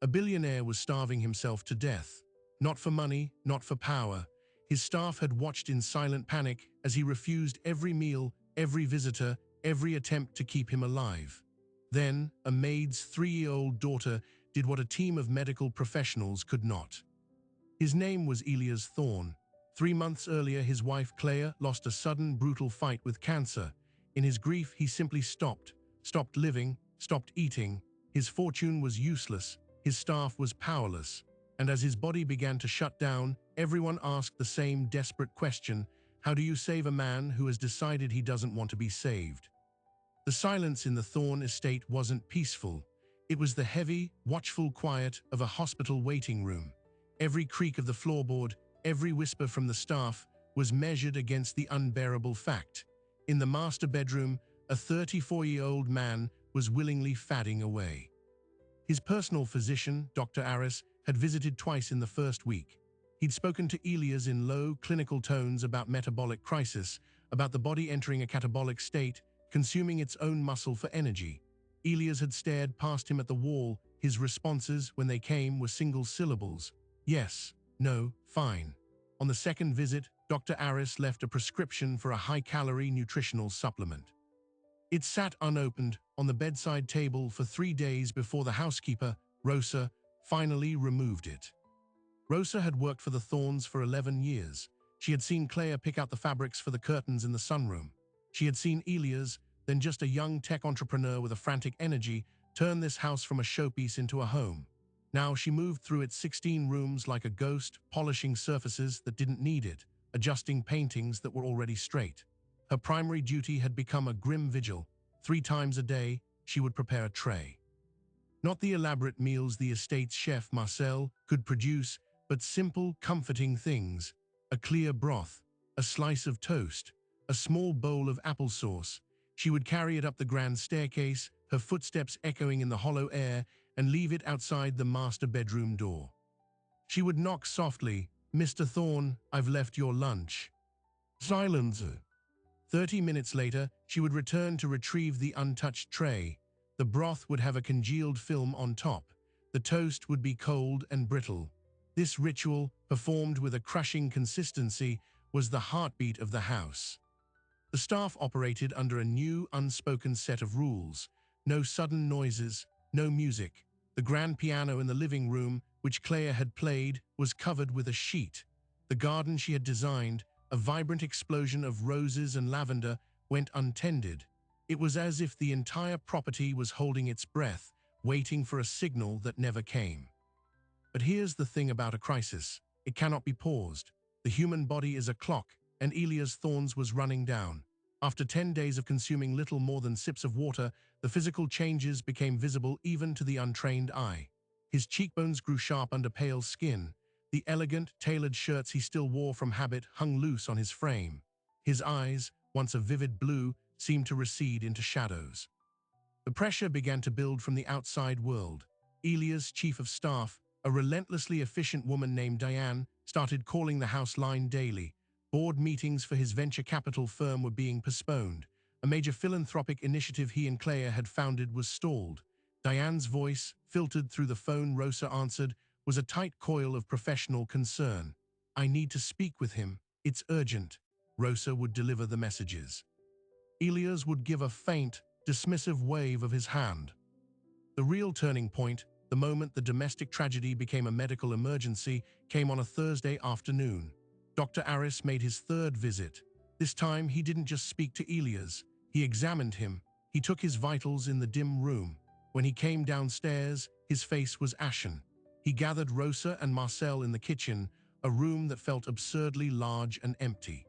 A billionaire was starving himself to death. Not for money, not for power. His staff had watched in silent panic as he refused every meal, every visitor, every attempt to keep him alive. Then, a maid's 3-year-old daughter did what a team of medical professionals could not. His name was Elias Thorne. 3 months earlier, his wife Claire lost a sudden, brutal fight with cancer. In his grief, he simply stopped living, stopped eating. His fortune was useless, his staff was powerless. And as his body began to shut down, everyone asked the same desperate question: how do you save a man who has decided he doesn't want to be saved? The silence in the Thorne estate wasn't peaceful. It was the heavy, watchful quiet of a hospital waiting room. Every creak of the floorboard, every whisper from the staff was measured against the unbearable fact. In the master bedroom, a 34-year-old man was willingly fadding away. His personal physician, Dr. Aris, had visited twice in the first week. He'd spoken to Elias in low, clinical tones about metabolic crisis, about the body entering a catabolic state, consuming its own muscle for energy. Elias had stared past him at the wall. His responses, when they came, were single syllables: yes, no, fine. On the second visit, Dr. Aris left a prescription for a high-calorie nutritional supplement. It sat unopened on the bedside table for 3 days before the housekeeper, Rosa, finally removed it. Rosa had worked for the Thornes for 11 years. She had seen Claire pick out the fabrics for the curtains in the sunroom. She had seen Elias, then just a young tech entrepreneur with a frantic energy, turn this house from a showpiece into a home. Now she moved through its 16 rooms like a ghost, polishing surfaces that didn't need it, adjusting paintings that were already straight. Her primary duty had become a grim vigil. 3 times a day, she would prepare a tray. Not the elaborate meals the estate's chef, Marcel, could produce, but simple, comforting things: a clear broth, a slice of toast, a small bowl of applesauce. She would carry it up the grand staircase, her footsteps echoing in the hollow air, and leave it outside the master bedroom door. She would knock softly: "Mr. Thorne, I've left your lunch." Silence. 30 minutes later, she would return to retrieve the untouched tray. The broth would have a congealed film on top. The toast would be cold and brittle. This ritual, performed with a crushing consistency, was the heartbeat of the house. The staff operated under a new, unspoken set of rules. No sudden noises, no music. The grand piano in the living room, which Claire had played, was covered with a sheet. The garden she had designed, a vibrant explosion of roses and lavender, went untended. It was as if the entire property was holding its breath, waiting for a signal that never came. But here's the thing about a crisis: it cannot be paused. The human body is a clock, and Elias Thorne's was running down. After 10 days of consuming little more than sips of water, the physical changes became visible even to the untrained eye. His cheekbones grew sharp under pale skin. The elegant, tailored shirts he still wore from habit hung loose on his frame. His eyes, once a vivid blue, seemed to recede into shadows. The pressure began to build from the outside world. Elias' chief of staff, a relentlessly efficient woman named Diane, started calling the house line daily. Board meetings for his venture capital firm were being postponed. A major philanthropic initiative he and Claire had founded was stalled. Diane's voice, filtered through the phone Rosa answered, was a tight coil of professional concern. "I need to speak with him. It's urgent." Rosa would deliver the messages. Elias would give a faint, dismissive wave of his hand. The real turning point, the moment the domestic tragedy became a medical emergency, came on a Thursday afternoon. Dr. Aris made his 3rd visit. This time, he didn't just speak to Elias. He examined him. He took his vitals in the dim room. When he came downstairs, his face was ashen. He gathered Rosa and Marcel in the kitchen, a room that felt absurdly large and empty.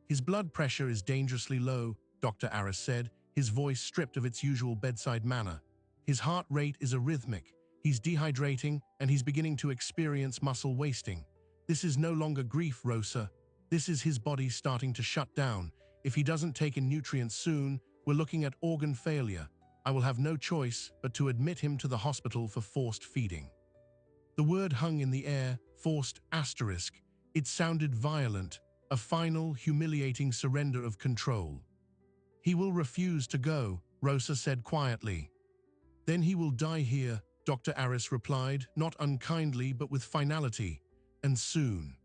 "His blood pressure is dangerously low," Dr. Aris said, his voice stripped of its usual bedside manner. "His heart rate is arrhythmic. He's dehydrating, and he's beginning to experience muscle wasting. This is no longer grief, Rosa. This is his body starting to shut down. If he doesn't take in nutrients soon, we're looking at organ failure. I will have no choice but to admit him to the hospital for forced feeding." The word hung in the air, forced asterisk. It sounded violent, a final, humiliating surrender of control. "He will refuse to go," Rosa said quietly. "Then he will die here, Dr. Aris replied, not unkindly but with finality, and soon.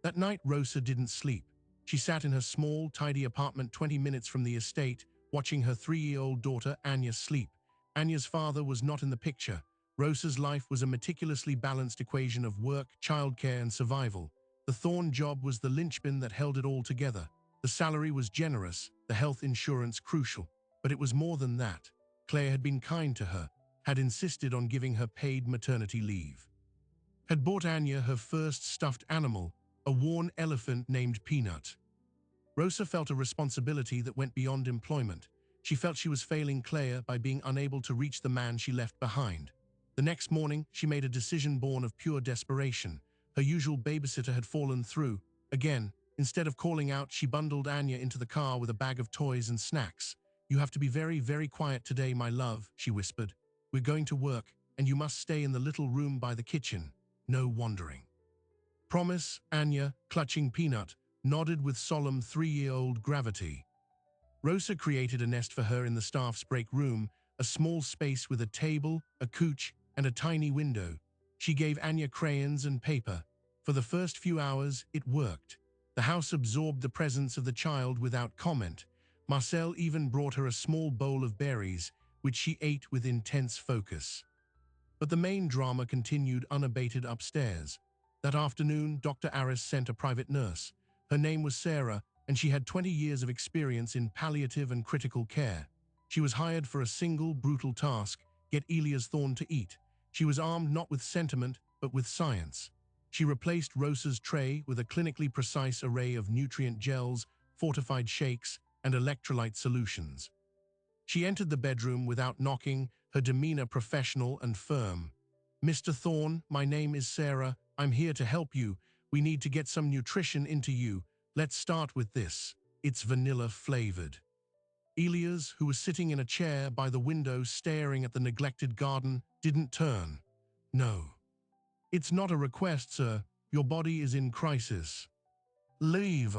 That night Rosa didn't sleep. She sat in her small, tidy apartment 20 minutes from the estate, watching her 3-year-old daughter Anya sleep. Anya's father was not in the picture. Rosa's life was a meticulously balanced equation of work, childcare, and survival. The Thorne job was the linchpin that held it all together. The salary was generous, the health insurance crucial. But it was more than that. Claire had been kind to her, had insisted on giving her paid maternity leave, had bought Anya her first stuffed animal, a worn elephant named Peanut. Rosa felt a responsibility that went beyond employment. She felt she was failing Claire by being unable to reach the man she left behind. The next morning, she made a decision born of pure desperation. Her usual babysitter had fallen through. Again, instead of calling out, she bundled Anya into the car with a bag of toys and snacks. "You have to be very, very quiet today, my love," she whispered. "We're going to work, and you must stay in the little room by the kitchen. No wandering." "Promise," Anya, clutching Peanut, nodded with solemn 3-year-old gravity. Rosa created a nest for her in the staff's break room, a small space with a table, a couch, and a tiny window. She gave Anya crayons and paper. For the first few hours, it worked. The house absorbed the presence of the child without comment. Marcel even brought her a small bowl of berries, which she ate with intense focus. But the main drama continued unabated upstairs. That afternoon, Dr. Aris sent a private nurse. Her name was Sarah, and she had 20 years of experience in palliative and critical care. She was hired for a single, brutal task: get Elias Thorne to eat. She was armed not with sentiment, but with science. She replaced Rosa's tray with a clinically precise array of nutrient gels, fortified shakes, and electrolyte solutions. She entered the bedroom without knocking, her demeanor professional and firm. "Mr. Thorne, my name is Sarah. I'm here to help you. We need to get some nutrition into you. Let's start with this. It's vanilla-flavored." Elias, who was sitting in a chair by the window staring at the neglected garden, didn't turn. "No. It's not a request, sir. Your body is in crisis. Leave."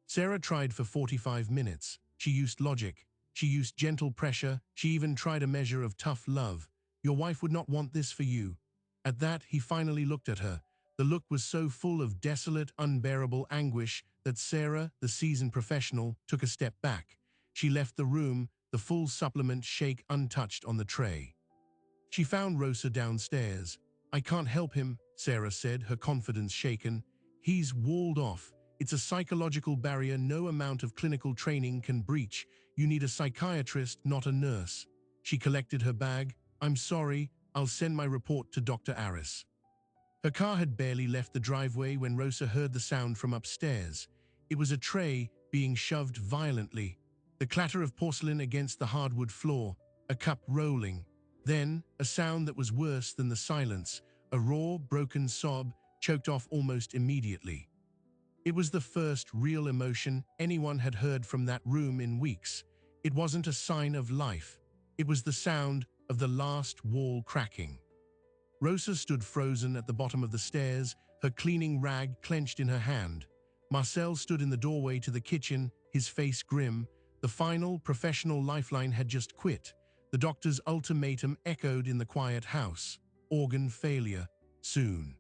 Sarah tried for 45 minutes. She used logic. She used gentle pressure. She even tried a measure of tough love. "Your wife would not want this for you." At that, he finally looked at her. The look was so full of desolate, unbearable anguish that Sarah, the seasoned professional, took a step back. She left the room, the full supplement shake untouched on the tray. She found Rosa downstairs. "I can't help him," Sarah said, her confidence shaken. "He's walled off. It's a psychological barrier no amount of clinical training can breach. You need a psychiatrist, not a nurse." She collected her bag. "I'm sorry, I'll send my report to Dr. Aris." Her car had barely left the driveway when Rosa heard the sound from upstairs. It was a tray being shoved violently, the clatter of porcelain against the hardwood floor, a cup rolling. Then, a sound that was worse than the silence, a raw, broken sob, choked off almost immediately. It was the first real emotion anyone had heard from that room in weeks. It wasn't a sign of life. It was the sound of the last wall cracking. Rosa stood frozen at the bottom of the stairs, her cleaning rag clenched in her hand. Marcel stood in the doorway to the kitchen, his face grim. The final, professional lifeline had just quit. The doctor's ultimatum echoed in the quiet house: organ failure, soon.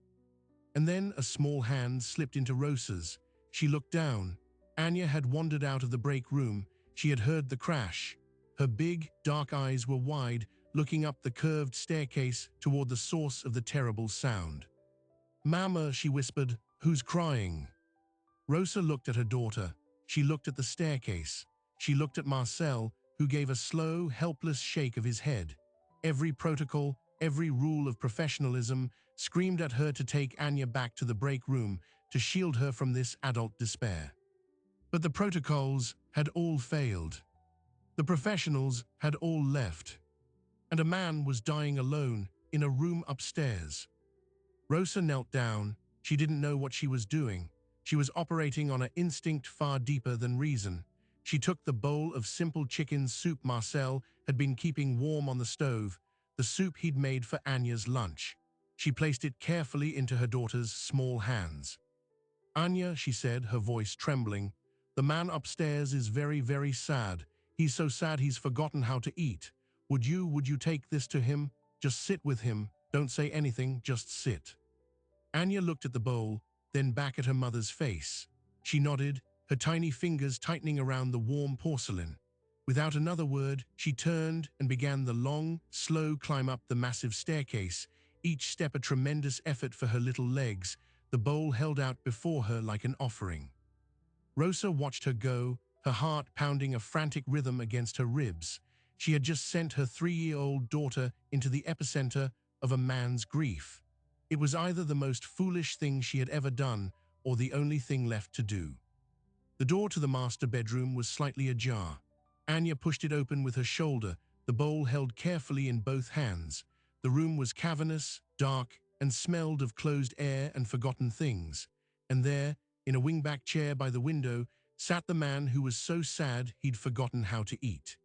And then a small hand slipped into Rosa's. She looked down. Anya had wandered out of the break room. She had heard the crash. Her big, dark eyes were wide, looking up the curved staircase toward the source of the terrible sound. "Mama," she whispered, "who's crying?" Rosa looked at her daughter. She looked at the staircase. She looked at Marcel, who gave a slow, helpless shake of his head. Every protocol, every rule of professionalism screamed at her to take Anya back to the break room, to shield her from this adult despair. But the protocols had all failed. The professionals had all left. And a man was dying alone in a room upstairs. Rosa knelt down. She didn't know what she was doing. She was operating on an instinct far deeper than reason. She took the bowl of simple chicken soup Marcel had been keeping warm on the stove, the soup he'd made for Anya's lunch. She placed it carefully into her daughter's small hands. "Anya," she said, her voice trembling, "the man upstairs is very, very sad. He's so sad he's forgotten how to eat. Would you take this to him? Just sit with him. Don't say anything, just sit. Anya looked at the bowl, then back at her mother's face. She nodded, her tiny fingers tightening around the warm porcelain. Without another word, she turned and began the long, slow climb up the massive staircase, each step a tremendous effort for her little legs, the bowl held out before her like an offering. Rosa watched her go, her heart pounding a frantic rhythm against her ribs. She had just sent her 3-year-old daughter into the epicenter of a man's grief. It was either the most foolish thing she had ever done or the only thing left to do. The door to the master bedroom was slightly ajar. Anya pushed it open with her shoulder, the bowl held carefully in both hands. The room was cavernous, dark, and smelled of closed air and forgotten things. And there, in a wingback chair by the window, sat the man who was so sad he'd forgotten how to eat.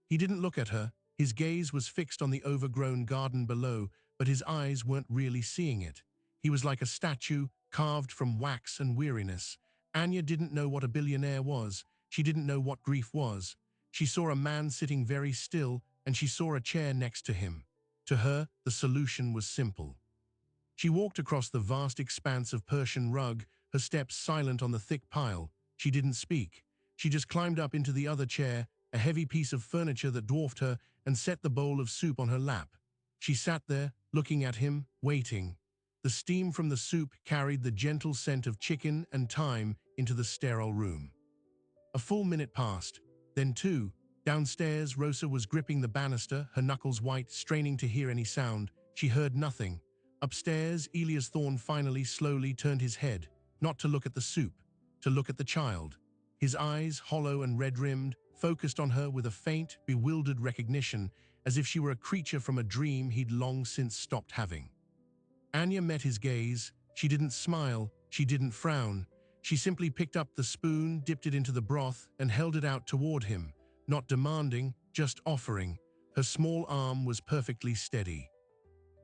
He didn't look at her. His gaze was fixed on the overgrown garden below, but his eyes weren't really seeing it. He was like a statue, carved from wax and weariness. Anya didn't know what a billionaire was. She didn't know what grief was. She saw a man sitting very still, and she saw a chair next to him. To her, the solution was simple. She walked across the vast expanse of Persian rug, her steps silent on the thick pile. She didn't speak. She just climbed up into the other chair, a heavy piece of furniture that dwarfed her, and set the bowl of soup on her lap. She sat there, looking at him, waiting. The steam from the soup carried the gentle scent of chicken and thyme into the sterile room. A full minute passed, then 2. Downstairs, Rosa was gripping the banister, her knuckles white, straining to hear any sound. She heard nothing. Upstairs, Elias Thorne finally slowly turned his head, not to look at the soup, to look at the child. His eyes, hollow and red-rimmed, focused on her with a faint, bewildered recognition, as if she were a creature from a dream he'd long since stopped having. Anya met his gaze. She didn't smile, she didn't frown. She simply picked up the spoon, dipped it into the broth, and held it out toward him, not demanding, just offering. Her small arm was perfectly steady.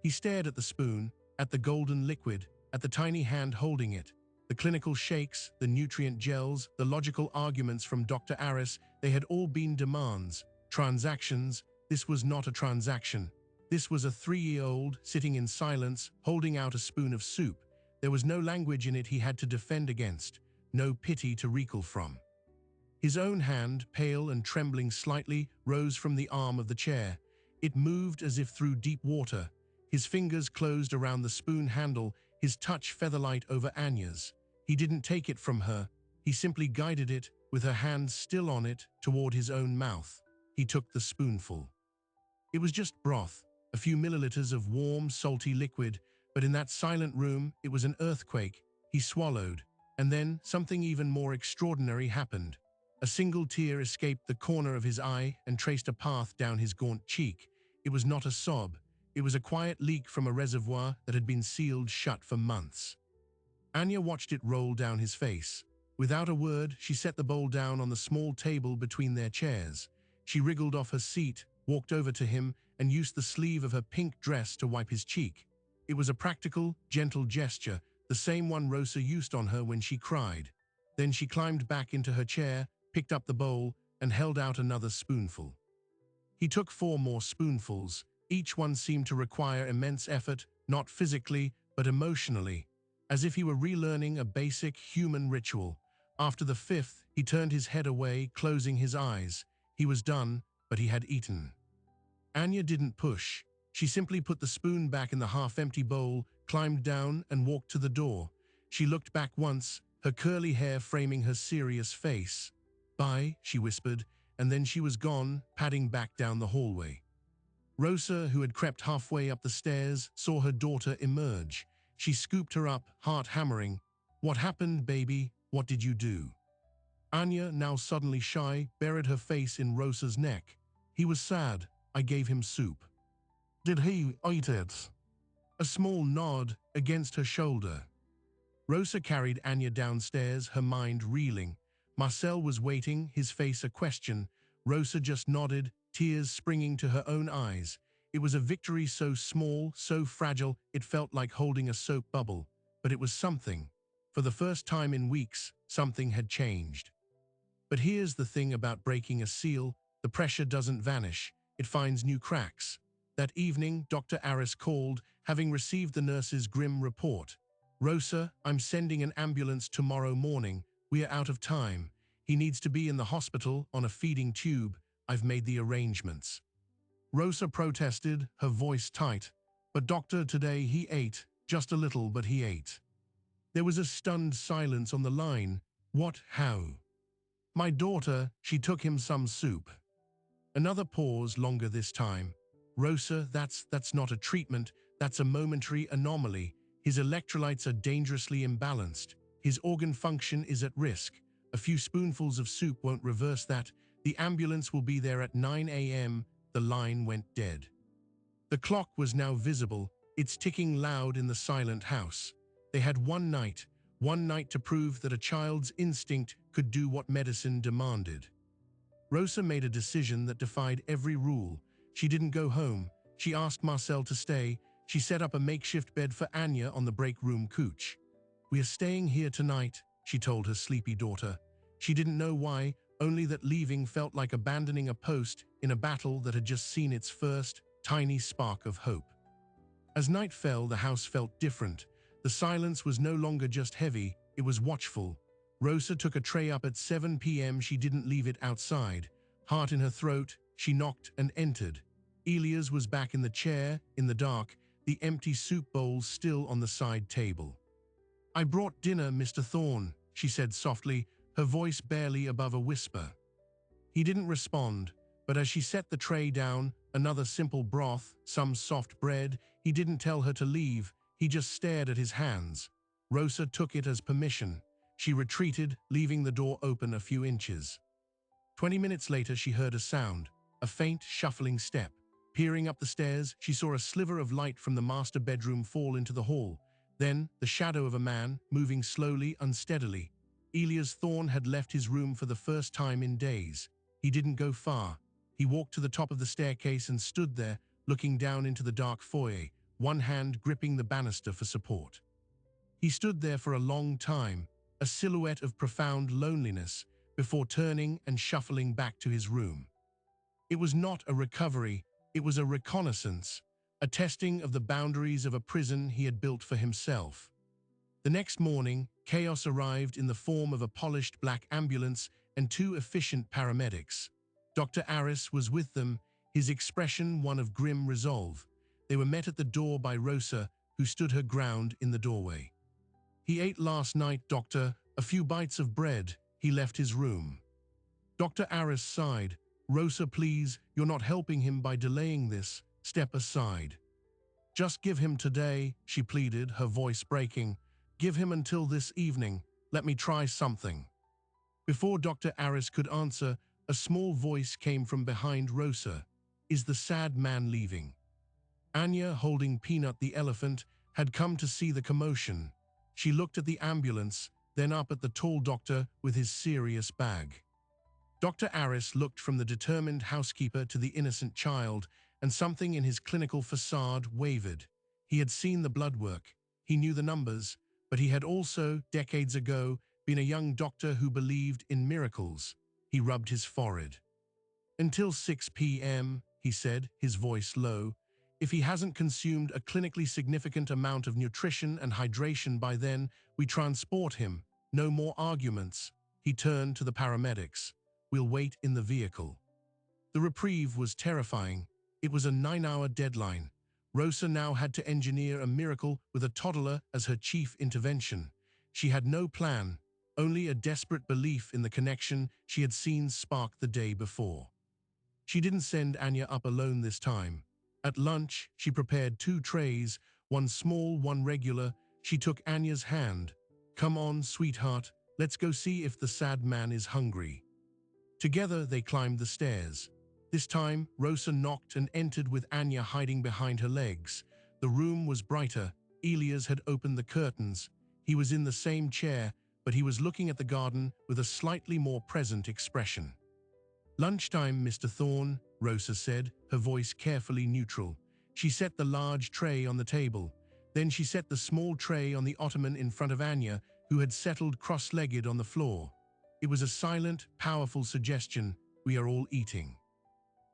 He stared at the spoon, at the golden liquid, at the tiny hand holding it. The clinical shakes, the nutrient gels, the logical arguments from Dr. Aris, they had all been demands, transactions. This was not a transaction. This was a 3-year-old sitting in silence, holding out a spoon of soup. There was no language in it he had to defend against, no pity to recoil from. His own hand, pale and trembling slightly, rose from the arm of the chair. It moved as if through deep water. His fingers closed around the spoon handle, his touch featherlight over Anya's. He didn't take it from her. He simply guided it, with her hand still on it, toward his own mouth. He took the spoonful. It was just broth, a few milliliters of warm, salty liquid, but in that silent room, it was an earthquake. He swallowed, and then something even more extraordinary happened. A single tear escaped the corner of his eye and traced a path down his gaunt cheek. It was not a sob. It was a quiet leak from a reservoir that had been sealed shut for months. Anya watched it roll down his face. Without a word, she set the bowl down on the small table between their chairs. She wriggled off her seat, walked over to him, and used the sleeve of her pink dress to wipe his cheek. It was a practical, gentle gesture, the same one Rosa used on her when she cried. Then she climbed back into her chair, picked up the bowl, and held out another spoonful. He took 4 more spoonfuls. Each one seemed to require immense effort, not physically, but emotionally, as if he were relearning a basic human ritual. After the 5th, he turned his head away, closing his eyes. He was done, but he had eaten. Anya didn't push. She simply put the spoon back in the half-empty bowl, climbed down, and walked to the door. She looked back once, her curly hair framing her serious face. "Bye," she whispered, and then she was gone, padding back down the hallway. Rosa, who had crept halfway up the stairs, saw her daughter emerge. She scooped her up, heart hammering. "What happened, baby? What did you do?" Anya, now suddenly shy, buried her face in Rosa's neck. "He was sad. I gave him soup." "Did he eat it?" A small nod against her shoulder. Rosa carried Anya downstairs, her mind reeling. Marcel was waiting, his face a question. Rosa just nodded, tears springing to her own eyes. It was a victory so small, so fragile, it felt like holding a soap bubble. But it was something. For the first time in weeks, something had changed. But here's the thing about breaking a seal: the pressure doesn't vanish, it finds new cracks. That evening, Dr. Aris called, having received the nurse's grim report. "Rosa, I'm sending an ambulance tomorrow morning. We are out of time. He needs to be in the hospital on a feeding tube. I've made the arrangements." Rosa protested, her voice tight. "But doctor, today he ate. Just a little, but he ate." There was a stunned silence on the line. "What? How?" "My daughter, she took him some soup." Another pause, longer this time. "Rosa, that's not a treatment. That's a momentary anomaly. His electrolytes are dangerously imbalanced. His organ function is at risk. A few spoonfuls of soup won't reverse that. The ambulance will be there at 9 a.m. The line went dead. The clock was now visible, its ticking loud in the silent house. They had one night to prove that a child's instinct could do what medicine demanded. Rosa made a decision that defied every rule. She didn't go home. She asked Marcel to stay. She set up a makeshift bed for Anya on the break room couch. "We are staying here tonight," she told her sleepy daughter. She didn't know why, only that leaving felt like abandoning a post in a battle that had just seen its first, tiny spark of hope. As night fell, the house felt different. The silence was no longer just heavy, it was watchful. Rosa took a tray up at 7 p.m. She didn't leave it outside. Heart in her throat, she knocked and entered. Elias was back in the chair, in the dark, the empty soup bowl still on the side table. "I brought dinner, Mr. Thorne," she said softly, her voice barely above a whisper. He didn't respond, but as she set the tray down, another simple broth, some soft bread, he didn't tell her to leave, he just stared at his hands. Rosa took it as permission. She retreated, leaving the door open a few inches. 20 minutes later, she heard a sound, a faint, shuffling step. Peering up the stairs, she saw a sliver of light from the master bedroom fall into the hall. Then, the shadow of a man, moving slowly, unsteadily. Elias Thorne had left his room for the first time in days. He didn't go far. He walked to the top of the staircase and stood there, looking down into the dark foyer, one hand gripping the banister for support. He stood there for a long time, a silhouette of profound loneliness, before turning and shuffling back to his room. It was not a recovery, it was a reconnaissance, a testing of the boundaries of a prison he had built for himself. The next morning, chaos arrived in the form of a polished black ambulance and 2 efficient paramedics. Dr. Aris was with them, his expression one of grim resolve. They were met at the door by Rosa, who stood her ground in the doorway. "He ate last night, doctor, a few bites of bread. He left his room." Dr. Aris sighed. "Rosa, please, you're not helping him by delaying this. Step aside." "Just give him today," she pleaded, her voice breaking. "Give him until this evening. Let me try something." Before Dr. Aris could answer, a small voice came from behind Rosa. "Is the sad man leaving?" Anya, holding Peanut the elephant, had come to see the commotion. She looked at the ambulance, then up at the tall doctor with his serious bag. Dr. Aris looked from the determined housekeeper to the innocent child, and something in his clinical facade wavered. He had seen the blood work. He knew the numbers, but he had also, decades ago, been a young doctor who believed in miracles. He rubbed his forehead. "Until 6 p.m., he said, his voice low. "If he hasn't consumed a clinically significant amount of nutrition and hydration by then, we transport him. No more arguments." He turned to the paramedics. "We'll wait in the vehicle." The reprieve was terrifying. It was a 9-hour deadline. Rosa now had to engineer a miracle with a toddler as her chief intervention. She had no plan, only a desperate belief in the connection she had seen spark the day before. She didn't send Anya up alone this time. At lunch, she prepared 2 trays, one small, one regular. She took Anya's hand. "Come on, sweetheart, let's go see if the sad man is hungry." Together, they climbed the stairs. This time, Rosa knocked and entered with Anya hiding behind her legs. The room was brighter. Elias had opened the curtains. He was in the same chair, but he was looking at the garden with a slightly more present expression. "Lunchtime, Mr. Thorne," Rosa said, her voice carefully neutral. She set the large tray on the table. Then she set the small tray on the ottoman in front of Anya, who had settled cross-legged on the floor. It was a silent, powerful suggestion. "We are all eating."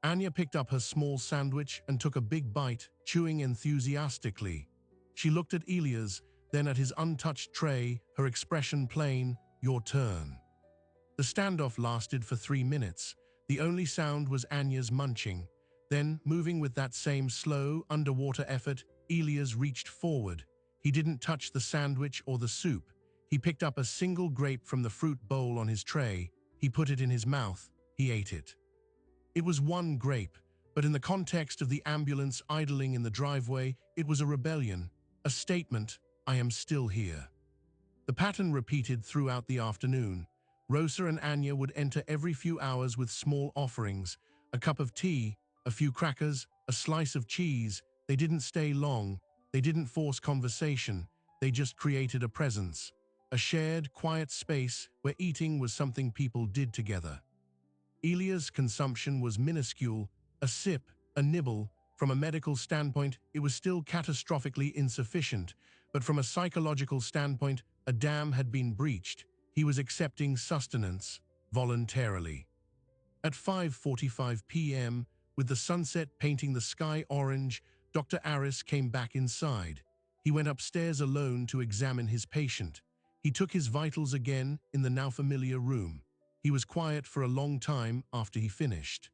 Anya picked up her small sandwich and took a big bite, chewing enthusiastically. She looked at Elias, then at his untouched tray, her expression plain, "Your turn." The standoff lasted for 3 minutes. The only sound was Anya's munching. Then, moving with that same slow, underwater effort, Elias reached forward. He didn't touch the sandwich or the soup. He picked up a single grape from the fruit bowl on his tray. He put it in his mouth. He ate it. It was one grape, but in the context of the ambulance idling in the driveway, it was a rebellion, a statement, "I am still here." The pattern repeated throughout the afternoon. Rosa and Anya would enter every few hours with small offerings, a cup of tea, a few crackers, a slice of cheese. They didn't stay long. They didn't force conversation. They just created a presence, a shared, quiet space where eating was something people did together. Elia's consumption was minuscule, a sip, a nibble. From a medical standpoint, it was still catastrophically insufficient, but from a psychological standpoint, a dam had been breached. He was accepting sustenance, voluntarily. At 5:45 p.m., with the sunset painting the sky orange, Dr. Aris came back inside. He went upstairs alone to examine his patient. He took his vitals again in the now familiar room. He was quiet for a long time after he finished.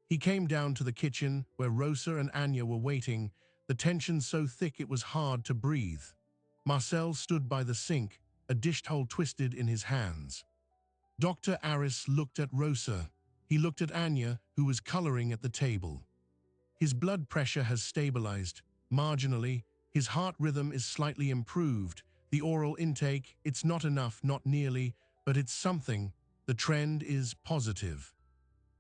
He came down to the kitchen where Rosa and Anya were waiting, the tension so thick it was hard to breathe. Marcel stood by the sink, a dish towel twisted in his hands. Dr. Aris looked at Rosa. He looked at Anya, who was coloring at the table. His blood pressure has stabilized, marginally. His heart rhythm is slightly improved. The oral intake, it's not enough, not nearly, but it's something. The trend is positive.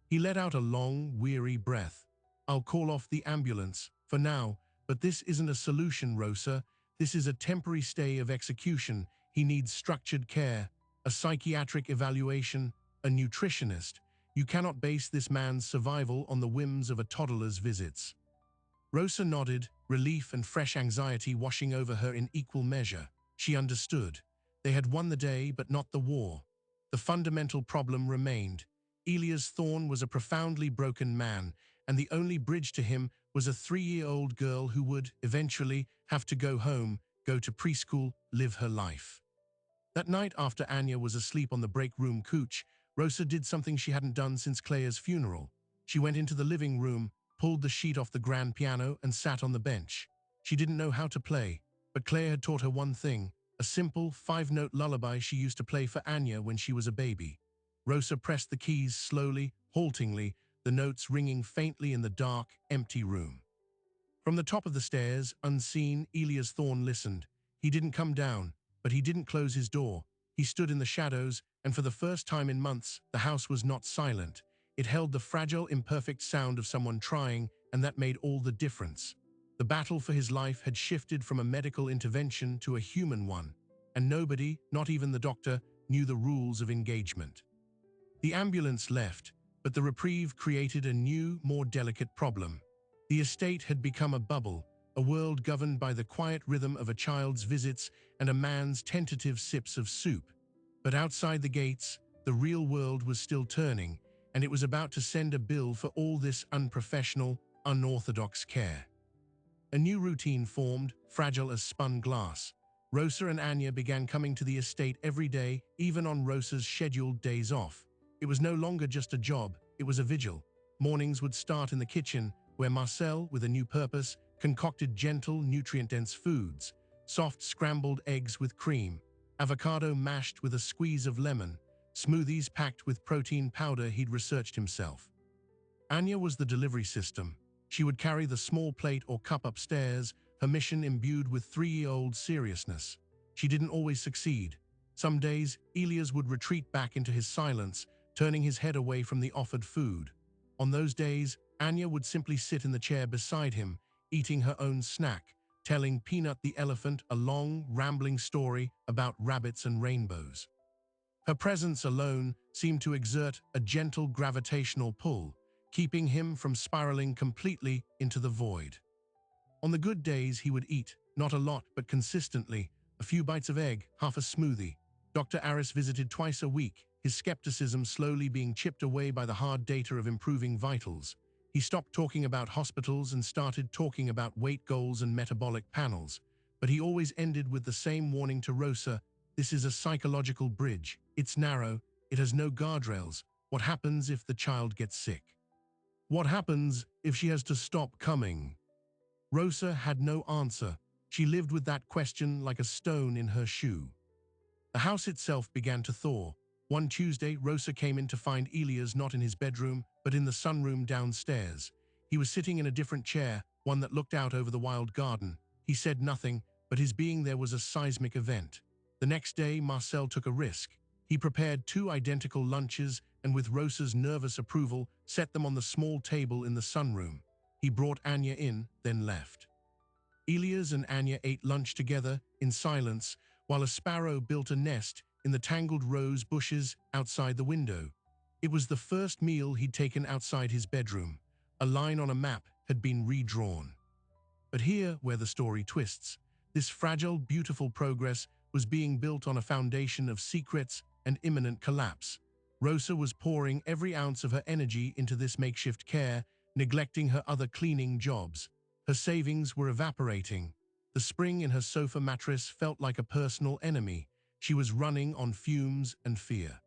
He let out a long, weary breath. "I'll call off the ambulance, for now, but this isn't a solution, Rosa. This is a temporary stay of execution. He needs structured care, a psychiatric evaluation, a nutritionist. You cannot base this man's survival on the whims of a toddler's visits." Rosa nodded, relief and fresh anxiety washing over her in equal measure. She understood. They had won the day, but not the war. The fundamental problem remained. Elias Thorne was a profoundly broken man, and the only bridge to him was a 3-year-old girl who would, eventually, have to go home, go to preschool, live her life. That night after Anya was asleep on the break room couch, Rosa did something she hadn't done since Claire's funeral. She went into the living room, pulled the sheet off the grand piano and sat on the bench. She didn't know how to play, but Claire had taught her one thing, a simple 5-note lullaby she used to play for Anya when she was a baby. Rosa pressed the keys slowly, haltingly, the notes ringing faintly in the dark, empty room. From the top of the stairs, unseen, Elias Thorne listened. He didn't come down, but he didn't close his door. He stood in the shadows, and for the first time in months, the house was not silent. It held the fragile, imperfect sound of someone trying, and that made all the difference. The battle for his life had shifted from a medical intervention to a human one, and nobody, not even the doctor, knew the rules of engagement. The ambulance left, but the reprieve created a new, more delicate problem. The estate had become a bubble, a world governed by the quiet rhythm of a child's visits and a man's tentative sips of soup. But outside the gates, the real world was still turning, and it was about to send a bill for all this unprofessional, unorthodox care. A new routine formed, fragile as spun glass. Rosa and Anya began coming to the estate every day, even on Rosa's scheduled days off. It was no longer just a job, it was a vigil. Mornings would start in the kitchen, where Marcel, with a new purpose, concocted gentle, nutrient-dense foods, soft scrambled eggs with cream, avocado mashed with a squeeze of lemon, smoothies packed with protein powder he'd researched himself. Anya was the delivery system. She would carry the small plate or cup upstairs, her mission imbued with 3-year-old seriousness. She didn't always succeed. Some days, Elias would retreat back into his silence, turning his head away from the offered food. On those days, Anya would simply sit in the chair beside him, eating her own snack, telling Peanut the elephant a long, rambling story about rabbits and rainbows. Her presence alone seemed to exert a gentle gravitational pull, keeping him from spiraling completely into the void. On the good days, he would eat, not a lot but consistently, a few bites of egg, half a smoothie. Dr. Aris visited twice a week, his skepticism slowly being chipped away by the hard data of improving vitals. He stopped talking about hospitals and started talking about weight goals and metabolic panels. But he always ended with the same warning to Rosa: this is a psychological bridge. It's narrow. It has no guardrails. What happens if the child gets sick? What happens if she has to stop coming? Rosa had no answer. She lived with that question like a stone in her shoe. The house itself began to thaw. One Tuesday, Rosa came in to find Elias not in his bedroom, but in the sunroom downstairs. He was sitting in a different chair, one that looked out over the wild garden. He said nothing, but his being there was a seismic event. The next day, Marcel took a risk. He prepared 2 identical lunches and, with Rosa's nervous approval, set them on the small table in the sunroom. He brought Anya in, then left. Elias and Anya ate lunch together in silence, while a sparrow built a nest in the tangled rose bushes outside the window. It was the first meal he'd taken outside his bedroom. A line on a map had been redrawn. But here, where the story twists, this fragile, beautiful progress was being built on a foundation of secrets and imminent collapse. Rosa was pouring every ounce of her energy into this makeshift care, neglecting her other cleaning jobs. Her savings were evaporating. The spring in her sofa mattress felt like a personal enemy. She was running on fumes and fear.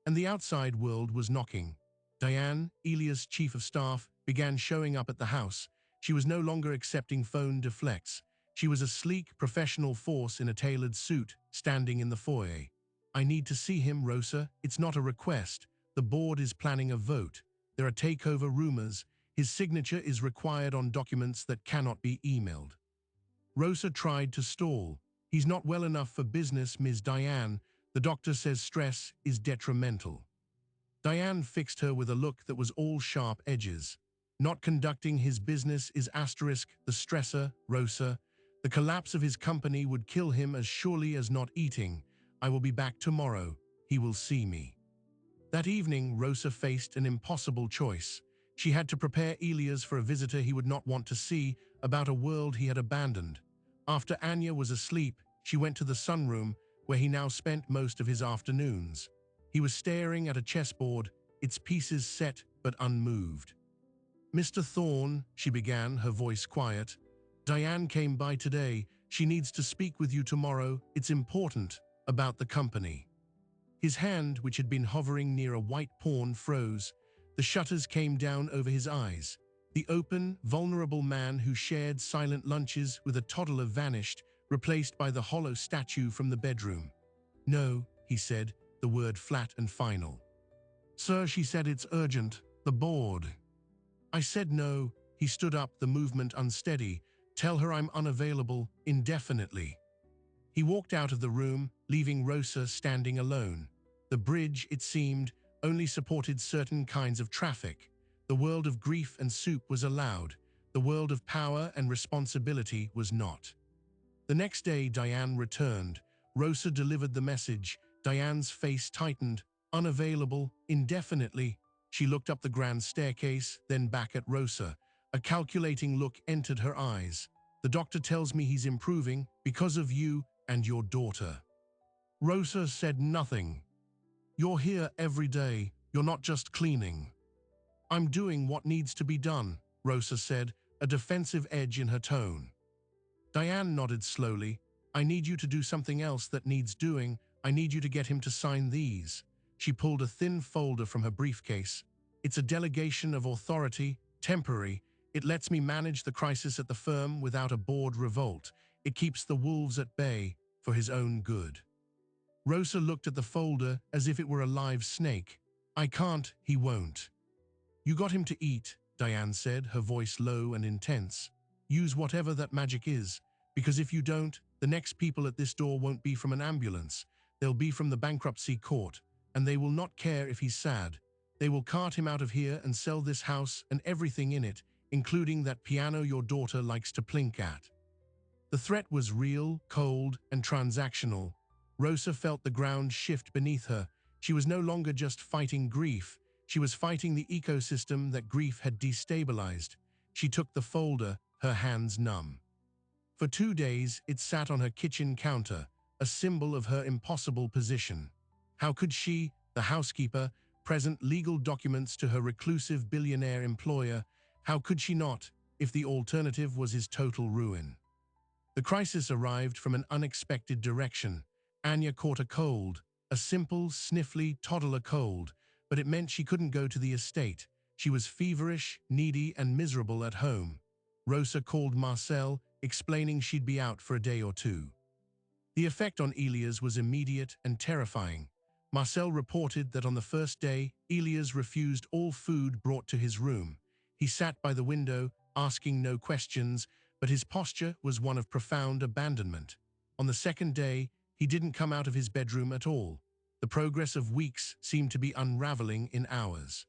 And the outside world was knocking. Diane, Elias' chief of staff, began showing up at the house. She was no longer accepting phone deflects. She was a sleek, professional force in a tailored suit, standing in the foyer. "I need to see him, Rosa. It's not a request. The board is planning a vote. There are takeover rumors. His signature is required on documents that cannot be emailed." Rosa tried to stall. "He's not well enough for business, Ms. Diane. The doctor says stress is detrimental." Diane fixed her with a look that was all sharp edges. "Not conducting his business is the stressor, Rosa. The collapse of his company would kill him as surely as not eating. I will be back tomorrow. He will see me." That evening, Rosa faced an impossible choice. She had to prepare Elias for a visitor he would not want to see, about a world he had abandoned. After Anya was asleep, she went to the sunroom, where he now spent most of his afternoons. He was staring at a chessboard, its pieces set but unmoved. "Mr. Thorne," she began, her voice quiet, "Diane came by today. She needs to speak with you tomorrow. It's important, about the company." His hand, which had been hovering near a white pawn, froze. The shutters came down over his eyes. The open, vulnerable man who shared silent lunches with a toddler vanished, replaced by the hollow statue from the bedroom. "No," he said, the word flat and final. "Sir," she said, "it's urgent. The board." "I said no." He stood up, the movement unsteady. "Tell her I'm unavailable, indefinitely." He walked out of the room, leaving Rosa standing alone. The bridge, it seemed, only supported certain kinds of traffic. The world of grief and soup was allowed. The world of power and responsibility was not. The next day, Diane returned. Rosa delivered the message. Diane's face tightened. "Unavailable, indefinitely." She looked up the grand staircase, then back at Rosa. A calculating look entered her eyes. "The doctor tells me he's improving, because of you and your daughter." Rosa said nothing. "You're here every day. You're not just cleaning." "I'm doing what needs to be done," Rosa said, a defensive edge in her tone. Diane nodded slowly. "I need you to do something else that needs doing. I need you to get him to sign these." She pulled a thin folder from her briefcase. "It's a delegation of authority, temporary. It lets me manage the crisis at the firm without a board revolt. It keeps the wolves at bay, for his own good." Rosa looked at the folder as if it were a live snake. "I can't, he won't." "You got him to eat," Diane said, her voice low and intense. "Use whatever that magic is, because if you don't, the next people at this door won't be from an ambulance. They'll be from the bankruptcy court, and they will not care if he's sad. They will cart him out of here and sell this house and everything in it, including that piano your daughter likes to plink at." The threat was real, cold, and transactional. Rosa felt the ground shift beneath her. She was no longer just fighting grief. She was fighting the ecosystem that grief had destabilized. She took the folder, her hands numb. For 2 days, it sat on her kitchen counter, a symbol of her impossible position. How could she, the housekeeper, present legal documents to her reclusive billionaire employer. How could she not, if the alternative was his total ruin? The crisis arrived from an unexpected direction. Anya caught a cold, a simple, sniffly toddler cold, but it meant she couldn't go to the estate. She was feverish, needy, and miserable at home. Rosa called Marcel, explaining she'd be out for a day or two. The effect on Elias was immediate and terrifying. Marcel reported that on the first day, Elias refused all food brought to his room. He sat by the window, asking no questions, but his posture was one of profound abandonment. On the second day, he didn't come out of his bedroom at all. The progress of weeks seemed to be unraveling in hours.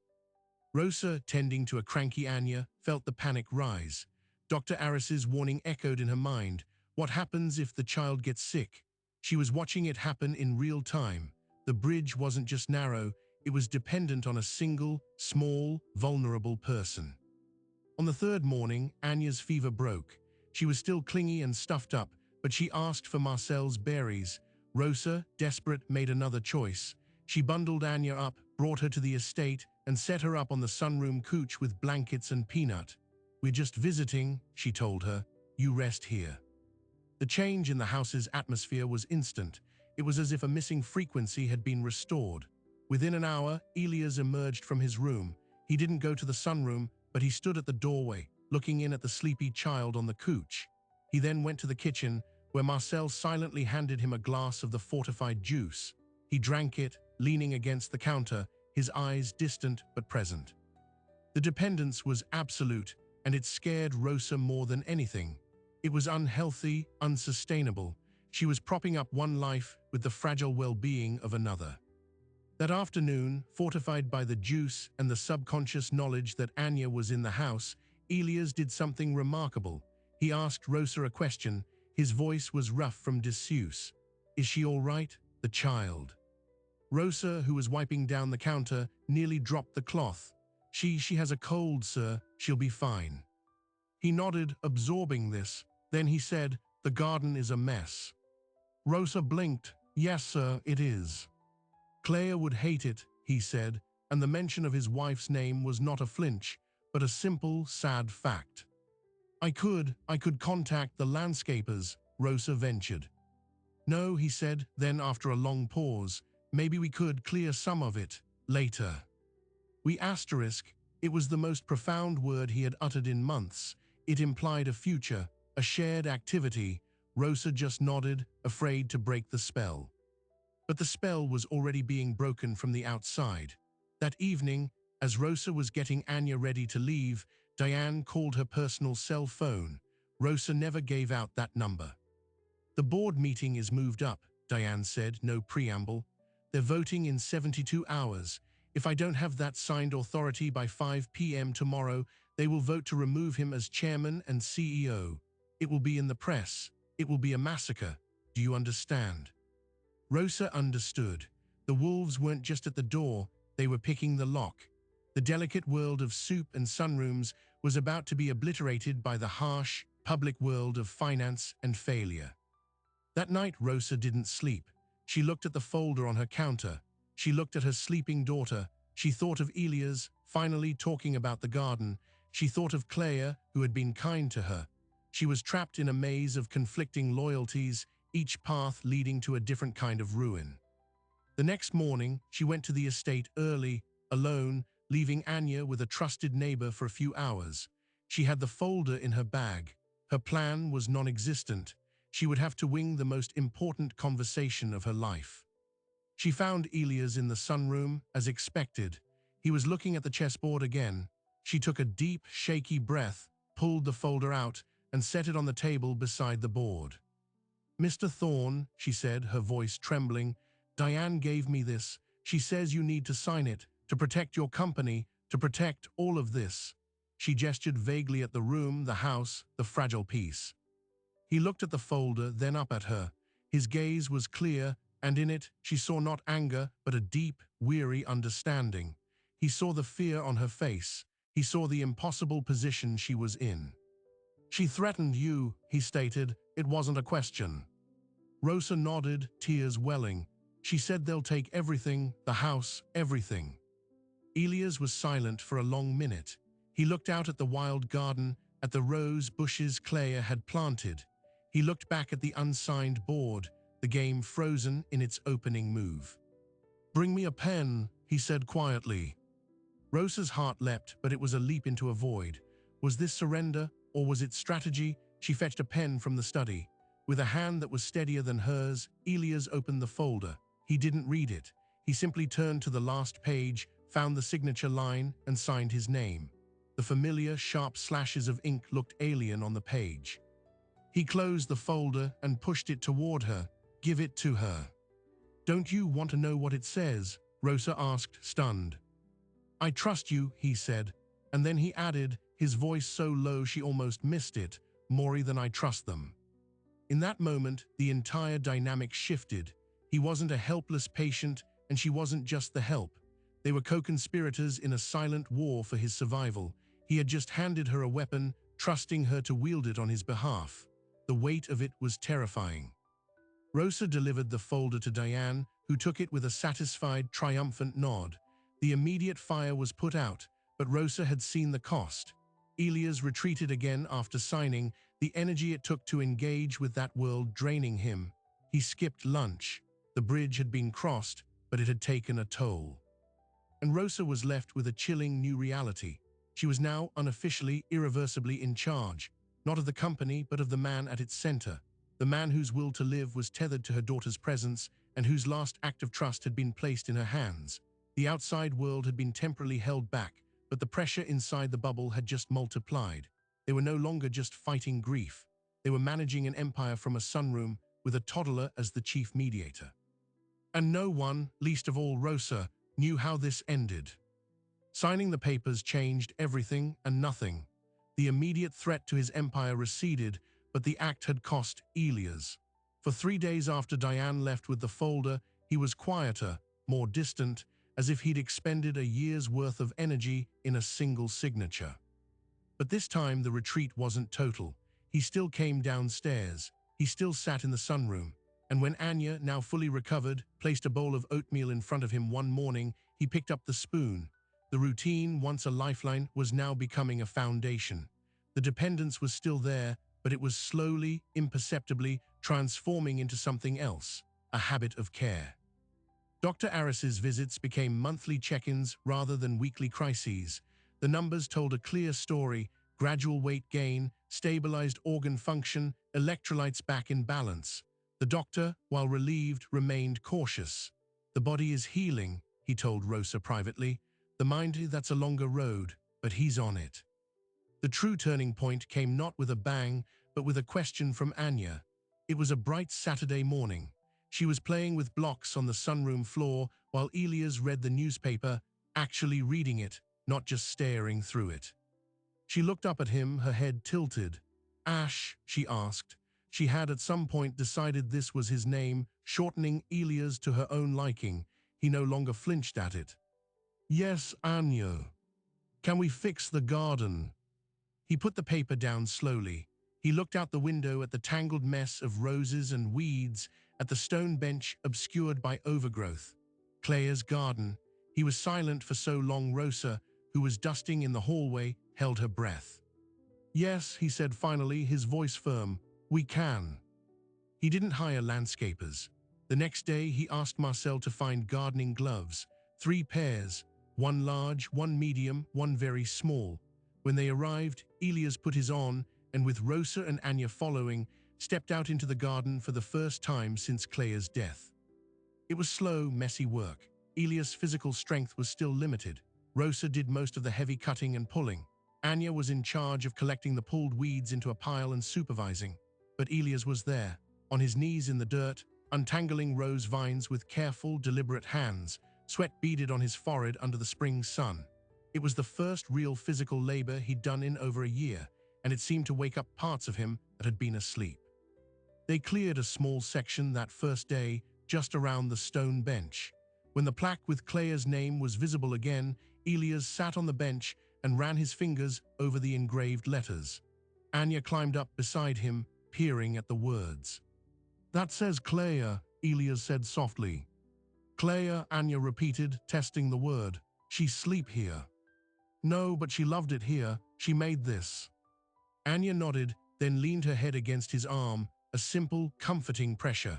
Rosa, tending to a cranky Anya, felt the panic rise. Dr. Aris's warning echoed in her mind. What happens if the child gets sick? She was watching it happen in real time. The bridge wasn't just narrow, it was dependent on a single, small, vulnerable person. On the third morning, Anya's fever broke. She was still clingy and stuffed up, but she asked for Marcel's berries. Rosa, desperate, made another choice. She bundled Anya up, brought her to the estate, and set her up on the sunroom couch with blankets and peanut. "We're just visiting," she told her. "You rest here." The change in the house's atmosphere was instant. It was as if a missing frequency had been restored. Within an hour, Elias emerged from his room. He didn't go to the sunroom, but he stood at the doorway, looking in at the sleepy child on the couch. He then went to the kitchen, where Marcel silently handed him a glass of the fortified juice. He drank it, leaning against the counter, his eyes distant but present. The dependence was absolute, and it scared Rosa more than anything. It was unhealthy, unsustainable. She was propping up one life with the fragile well-being of another. That afternoon, fortified by the juice and the subconscious knowledge that Anya was in the house, Elias did something remarkable. He asked Rosa a question. His voice was rough from disuse. "Is she all right?" "The child." Rosa, who was wiping down the counter, nearly dropped the cloth. She has a cold, sir. She'll be fine." He nodded, absorbing this. Then he said, "The garden is a mess." Rosa blinked. "Yes, sir, it is." "Claire would hate it," he said, and the mention of his wife's name was not a flinch, but a simple, sad fact. I could contact the landscapers," Rosa ventured. "No," he said, then after a long pause, "maybe we could clear some of it later." It was the most profound word he had uttered in months. It implied a future, a shared activity. Rosa just nodded, afraid to break the spell. But the spell was already being broken from the outside. That evening, as Rosa was getting Anya ready to leave, Diane called her personal cell phone. Rosa never gave out that number. "The board meeting is moved up," Diane said, no preamble. "They're voting in 72 hours. If I don't have that signed authority by 5 p.m. tomorrow, they will vote to remove him as chairman and CEO. It will be in the press. It will be a massacre. Do you understand?" Rosa understood. The wolves weren't just at the door, they were picking the lock. The delicate world of soup and sunrooms was about to be obliterated by the harsh, public world of finance and failure. That night, Rosa didn't sleep. She looked at the folder on her counter. She looked at her sleeping daughter. She thought of Elias, finally talking about the garden. She thought of Claire, who had been kind to her. She was trapped in a maze of conflicting loyalties, each path leading to a different kind of ruin. The next morning, she went to the estate early, alone, leaving Anya with a trusted neighbor for a few hours. She had the folder in her bag. Her plan was non-existent. She would have to wing the most important conversation of her life. She found Elias in the sunroom, as expected. He was looking at the chessboard again. She took a deep, shaky breath, pulled the folder out, and set it on the table beside the board. "Mr. Thorne," she said, her voice trembling, "Diane gave me this. She says you need to sign it, to protect your company, to protect all of this." She gestured vaguely at the room, the house, the fragile piece. He looked at the folder, then up at her. His gaze was clear, and in it, she saw not anger, but a deep, weary understanding. He saw the fear on her face. He saw the impossible position she was in. "She threatened you," he stated. "It wasn't a question." Rosa nodded, tears welling. "She said they'll take everything, the house, everything." Elias was silent for a long minute. He looked out at the wild garden, at the rose bushes Clea had planted. He looked back at the unsigned board, the game frozen in its opening move. "Bring me a pen," he said quietly. Rosa's heart leapt, but it was a leap into a void. Was this surrender, or was it strategy? She fetched a pen from the study. With a hand that was steadier than hers, Elias opened the folder. He didn't read it. He simply turned to the last page, found the signature line, and signed his name. The familiar, sharp slashes of ink looked alien on the page. He closed the folder and pushed it toward her. "Give it to her." "Don't you want to know what it says?" Rosa asked, stunned. "I trust you," he said, and then he added, his voice so low she almost missed it, "more than I trust them." In that moment, the entire dynamic shifted. He wasn't a helpless patient, and she wasn't just the help. They were co-conspirators in a silent war for his survival. He had just handed her a weapon, trusting her to wield it on his behalf. The weight of it was terrifying. Rosa delivered the folder to Diane, who took it with a satisfied, triumphant nod. The immediate fire was put out, but Rosa had seen the cost. Elias retreated again after signing, the energy it took to engage with that world draining him. He skipped lunch. The bridge had been crossed, but it had taken a toll. And Rosa was left with a chilling new reality. She was now unofficially, irreversibly in charge, not of the company, but of the man at its center. The man whose will to live was tethered to her daughter's presence and whose last act of trust had been placed in her hands. The outside world had been temporarily held back, but the pressure inside the bubble had just multiplied. They were no longer just fighting grief. They were managing an empire from a sunroom with a toddler as the chief mediator. And no one, least of all Rosa, knew how this ended. Signing the papers changed everything and nothing. The immediate threat to his empire receded, but the act had cost Elias. For 3 days after Diane left with the folder, he was quieter, more distant, as if he'd expended a year's worth of energy in a single signature. But this time the retreat wasn't total. He still came downstairs. He still sat in the sunroom. And when Anya, now fully recovered, placed a bowl of oatmeal in front of him one morning, he picked up the spoon. The routine, once a lifeline, was now becoming a foundation. The dependence was still there, but it was slowly, imperceptibly, transforming into something else, a habit of care. Dr. Aris's visits became monthly check-ins rather than weekly crises. The numbers told a clear story: gradual weight gain, stabilized organ function, electrolytes back in balance. The doctor, while relieved, remained cautious. "The body is healing," he told Rosa privately. "The mind, that's a longer road, but he's on it." The true turning point came not with a bang, but with a question from Anya. It was a bright Saturday morning. She was playing with blocks on the sunroom floor while Elias read the newspaper, actually reading it, not just staring through it. She looked up at him, her head tilted. "Ash?" she asked. She had at some point decided this was his name, shortening Elias to her own liking. He no longer flinched at it. "Yes, Anya. Can we fix the garden?" He put the paper down slowly. He looked out the window at the tangled mess of roses and weeds, at the stone bench obscured by overgrowth. Clea's garden. He was silent for so long Rosa, who was dusting in the hallway, held her breath. "Yes," he said finally, his voice firm. "We can." He didn't hire landscapers. The next day he asked Marcel to find gardening gloves, 3 pairs, one large, one medium, one very small. When they arrived, Elias put his on, and with Rosa and Anya following, stepped out into the garden for the first time since Clea's death. It was slow, messy work. Elias' physical strength was still limited. Rosa did most of the heavy cutting and pulling. Anya was in charge of collecting the pulled weeds into a pile and supervising. But Elias was there, on his knees in the dirt, untangling rose vines with careful, deliberate hands, sweat beaded on his forehead under the spring sun. It was the first real physical labor he'd done in over a year, and it seemed to wake up parts of him that had been asleep. They cleared a small section that first day, just around the stone bench. When the plaque with Clea's name was visible again, Elias sat on the bench and ran his fingers over the engraved letters. Anya climbed up beside him, peering at the words. "That says Clea," Elias said softly. "Clea," Anya repeated, testing the word. She sleep here. No, but she loved it here. She made this. Anya nodded, then leaned her head against his arm, a simple, comforting pressure.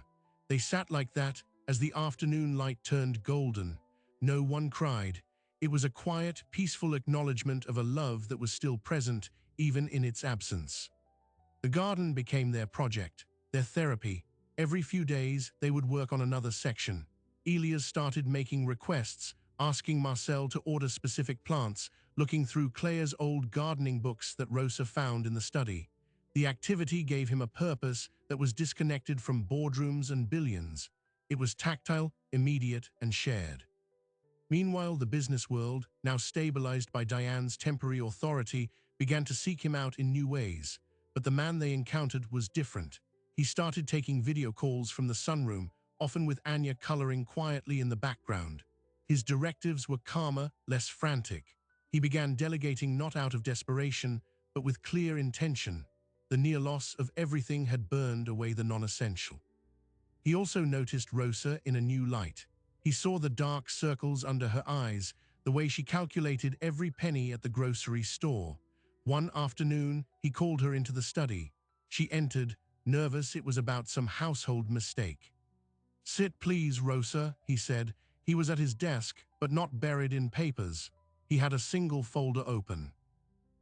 They sat like that as the afternoon light turned golden. No one cried. It was a quiet, peaceful acknowledgement of a love that was still present, even in its absence. The garden became their project, their therapy. Every few days, they would work on another section. Elias started making requests, asking Marcel to order specific plants, looking through Claire's old gardening books that Rosa found in the study. The activity gave him a purpose that was disconnected from boardrooms and billions. It was tactile, immediate, and shared. Meanwhile, the business world, now stabilized by Diane's temporary authority, began to seek him out in new ways. But the man they encountered was different. He started taking video calls from the sunroom, often with Anya coloring quietly in the background. His directives were calmer, less frantic. He began delegating not out of desperation, but with clear intention. The near loss of everything had burned away the non-essential. He also noticed Rosa in a new light. He saw the dark circles under her eyes, the way she calculated every penny at the grocery store. One afternoon, he called her into the study. She entered, nervous it was about some household mistake. "Sit please, Rosa," he said. He was at his desk, but not buried in papers. He had a single folder open.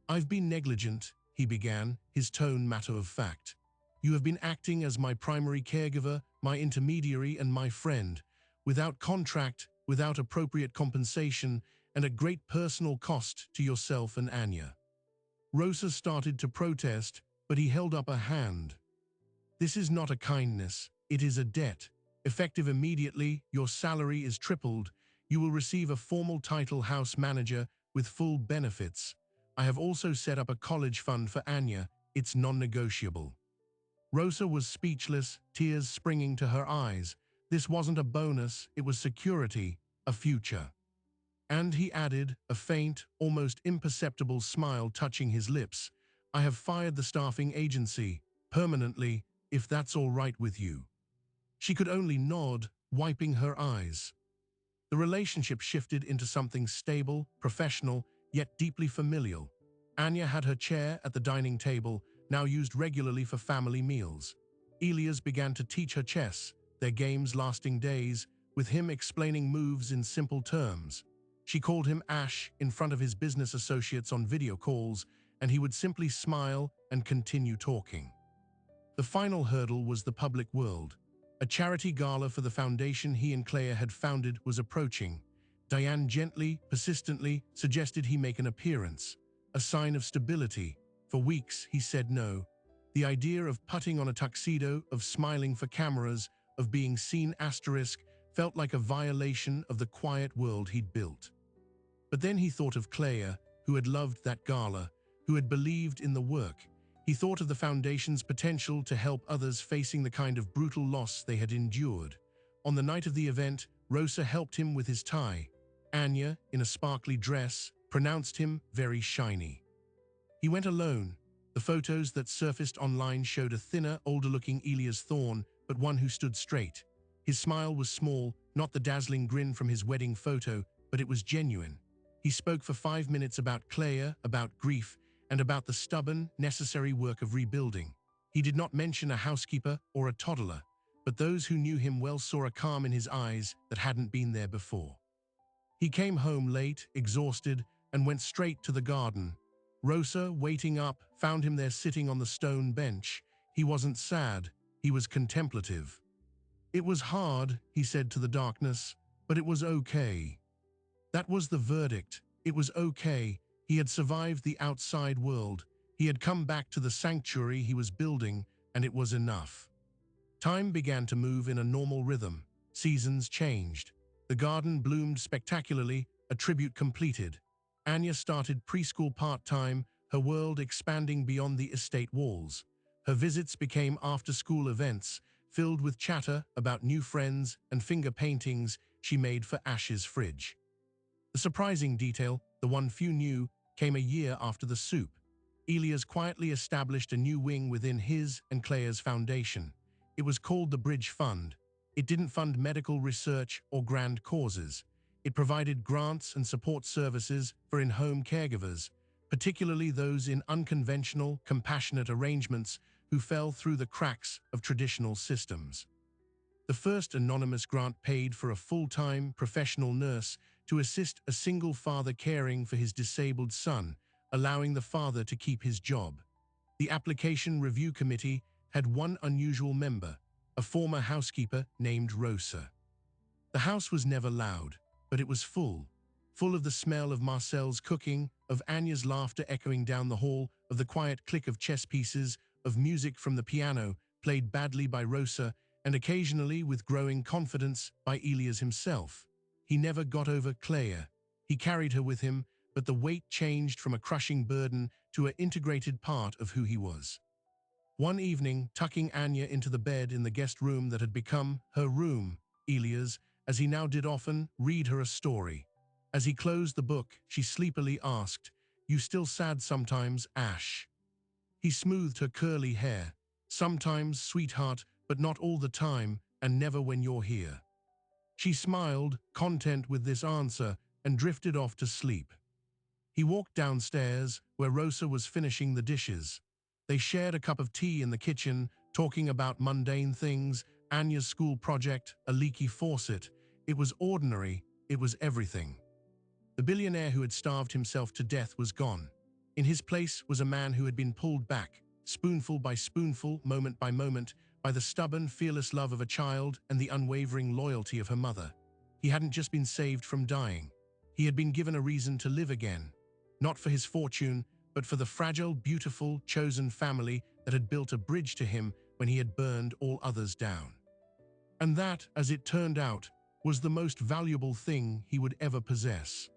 "I've been negligent," he began, his tone matter of fact. "You have been acting as my primary caregiver, my intermediary, and my friend, without contract, without appropriate compensation, and at great personal cost to yourself and Anya." Rosa started to protest, but he held up a hand. "This is not a kindness, it is a debt. Effective immediately, your salary is tripled. You will receive a formal title house manager with full benefits. I have also set up a college fund for Anya. It's non-negotiable." Rosa was speechless, tears springing to her eyes. This wasn't a bonus, it was security, a future. And he added, a faint, almost imperceptible smile touching his lips, "I have fired the staffing agency, permanently, if that's all right with you." She could only nod, wiping her eyes. The relationship shifted into something stable, professional, yet deeply familial. Anya had her chair at the dining table, now used regularly for family meals. Elias began to teach her chess, their games lasting days, with him explaining moves in simple terms. She called him Ash in front of his business associates on video calls, and he would simply smile and continue talking. The final hurdle was the public world. A charity gala for the foundation he and Claire had founded was approaching. Diane gently, persistently, suggested he make an appearance, a sign of stability. For weeks, he said no. The idea of putting on a tuxedo, of smiling for cameras, of being seen felt like a violation of the quiet world he'd built. But then he thought of Claire, who had loved that gala, who had believed in the work. He thought of the foundation's potential to help others facing the kind of brutal loss they had endured. On the night of the event, Rosa helped him with his tie. Anya, in a sparkly dress, pronounced him very shiny. He went alone. The photos that surfaced online showed a thinner, older-looking Elias Thorne, but one who stood straight. His smile was small, not the dazzling grin from his wedding photo, but it was genuine. He spoke for 5 minutes about Claire, about grief, and about the stubborn, necessary work of rebuilding. He did not mention a housekeeper or a toddler, but those who knew him well saw a calm in his eyes that hadn't been there before. He came home late, exhausted, and went straight to the garden. Rosa, waiting up, found him there sitting on the stone bench. He wasn't sad, he was contemplative. "It was hard," he said to the darkness, "but it was okay." That was the verdict. It was okay. He had survived the outside world. He had come back to the sanctuary he was building, and it was enough. Time began to move in a normal rhythm. Seasons changed. The garden bloomed spectacularly, a tribute completed. Anya started preschool part-time, her world expanding beyond the estate walls. Her visits became after-school events, filled with chatter about new friends and finger paintings she made for Ash's fridge. The surprising detail, the one few knew, came a year after the soup. Elias quietly established a new wing within his and Claire's foundation. It was called the Bridge Fund. It didn't fund medical research or grand causes. It provided grants and support services for in-home caregivers, particularly those in unconventional, compassionate arrangements who fell through the cracks of traditional systems. The first anonymous grant paid for a full-time professional nurse to assist a single father caring for his disabled son, allowing the father to keep his job. The application review committee had one unusual member, a former housekeeper named Rosa. The house was never loud, but it was full of the smell of Marcel's cooking, of Anya's laughter echoing down the hall, of the quiet click of chess pieces, of music from the piano, played badly by Rosa, and occasionally, with growing confidence, by Elias himself. He never got over Claire. He carried her with him, but the weight changed from a crushing burden to an integrated part of who he was. One evening, tucking Anya into the bed in the guest room that had become her room, Elias, as he now did often, read her a story. As he closed the book, she sleepily asked, "You still sad sometimes, Ash?" He smoothed her curly hair. "Sometimes, sweetheart, but not all the time, and never when you're here." She smiled, content with this answer, and drifted off to sleep. He walked downstairs, where Rosa was finishing the dishes. They shared a cup of tea in the kitchen, talking about mundane things, Anya's school project, a leaky faucet. It was ordinary, it was everything. The billionaire who had starved himself to death was gone. In his place was a man who had been pulled back, spoonful by spoonful, moment by moment, by the stubborn, fearless love of a child and the unwavering loyalty of her mother. He hadn't just been saved from dying. He had been given a reason to live again. Not for his fortune, but for the fragile, beautiful, chosen family that had built a bridge to him when he had burned all others down. And that, as it turned out, was the most valuable thing he would ever possess.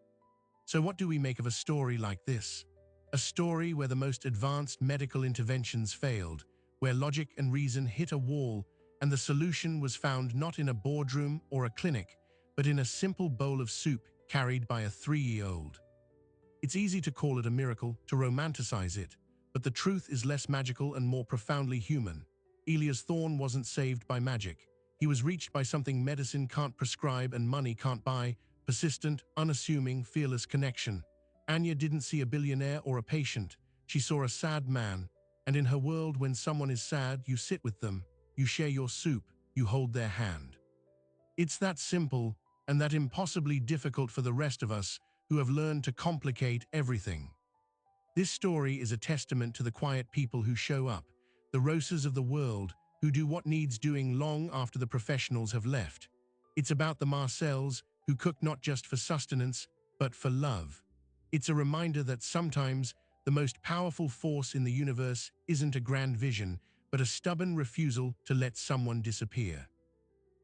So what do we make of a story like this? A story where the most advanced medical interventions failed, where logic and reason hit a wall, and the solution was found not in a boardroom or a clinic, but in a simple bowl of soup carried by a 3-year-old. It's easy to call it a miracle, to romanticize it, but the truth is less magical and more profoundly human. Elias Thorne wasn't saved by magic. He was reached by something medicine can't prescribe and money can't buy: persistent, unassuming, fearless connection. Anya didn't see a billionaire or a patient. She saw a sad man. And in her world, when someone is sad, you sit with them, you share your soup, you hold their hand. It's that simple, and that impossibly difficult for the rest of us who have learned to complicate everything. This story is a testament to the quiet people who show up, the Rosas of the world, who do what needs doing long after the professionals have left. It's about the Marcels, who cook not just for sustenance, but for love. It's a reminder that sometimes the most powerful force in the universe isn't a grand vision, but a stubborn refusal to let someone disappear.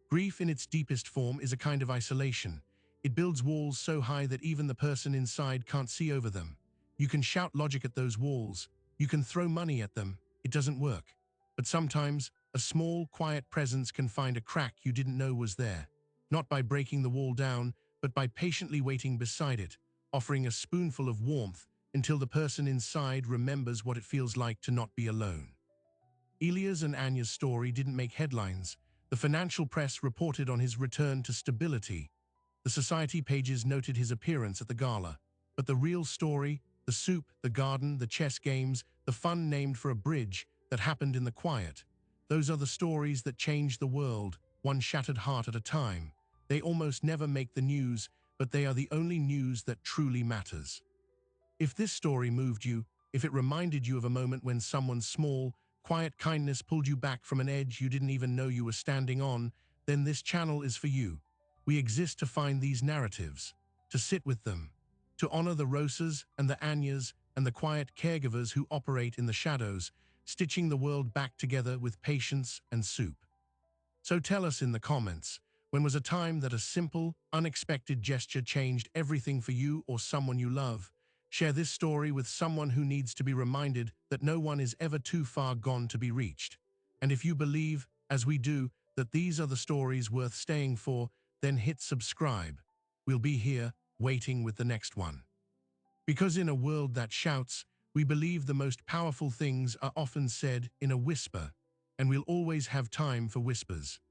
Grief in its deepest form is a kind of isolation. It builds walls so high that even the person inside can't see over them. You can shout logic at those walls. You can throw money at them. It doesn't work. But sometimes, a small, quiet presence can find a crack you didn't know was there. Not by breaking the wall down, but by patiently waiting beside it, offering a spoonful of warmth until the person inside remembers what it feels like to not be alone. Elias and Anya's story didn't make headlines. The financial press reported on his return to stability. The society pages noted his appearance at the gala. But the real story, the soup, the garden, the chess games, the fun named for a bridge that happened in the quiet, those are the stories that change the world, one shattered heart at a time. They almost never make the news, but they are the only news that truly matters. If this story moved you, if it reminded you of a moment when someone's small, quiet kindness pulled you back from an edge you didn't even know you were standing on, then this channel is for you. We exist to find these narratives, to sit with them, to honor the Rosas and the Anyas and the quiet caregivers who operate in the shadows, stitching the world back together with patience and soup. So tell us in the comments, when was a time that a simple, unexpected gesture changed everything for you or someone you love? Share this story with someone who needs to be reminded that no one is ever too far gone to be reached. And if you believe, as we do, that these are the stories worth staying for, then hit subscribe. We'll be here, waiting with the next one. Because in a world that shouts, we believe the most powerful things are often said in a whisper, and we'll always have time for whispers.